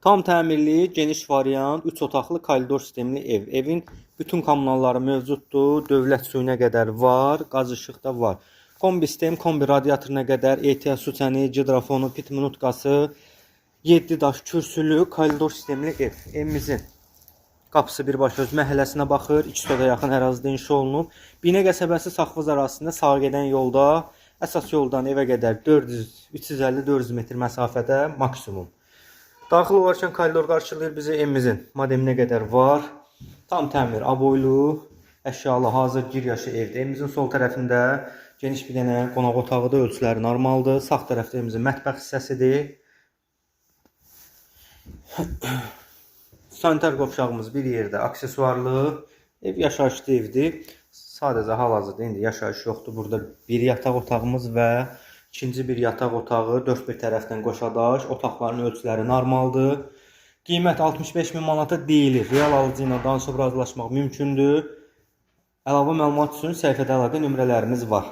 Tam təmirli, geniş variant, 3 otaqlı koridor sistemli ev. Evin bütün kommunalları mövcuddur. Dövlət suyuna qədər var, qaz işıq da var. Kombi sistem, kombi radiatoruna qədər, ehtiyat su çəni, gidrafonu, pit minutqası, 7 daş kürsülü koridor sistemli ev. Evimizin qapısı birbaşa öz məhəlləsinə baxır. 200-ə yaxın ərazidə inşa olunub. Binə qəsəbəsi Saxvaz arasında sağ gedən yolda, əsas yoldan evə qədər 350-400 metr məsafədə maksimum. Daxil olarkən koridor qarşılayır bizi. Evimizin modelinə qədər var. Tam təmir, aboylu, əşyalı, hazır giryaşı evdir. Evimizin sol tərəfində geniş bir dənə qonaq otağıdır. Ölçüləri normaldır. Sağ tərəfdə evimizin mətbəx hissəsidir. Sanitar qovşağımız bir yerdə, aksesuarlı. Ev yaşayışlı evdir. Sadəcə hal-hazırda indi yaşayış yoxdur. Burada bir yataq otağımız və İkinci bir yataq otağı, 4 bir tərəfdən qoşadaş, otaqların ölçüləri normaldır. Qiymət 65.000 manata deyilir. Real alıcı ilə danışıb razılaşmaq mümkündür. Əlavə məlumat üçün səhifədə əlaqə nömrələrimiz var.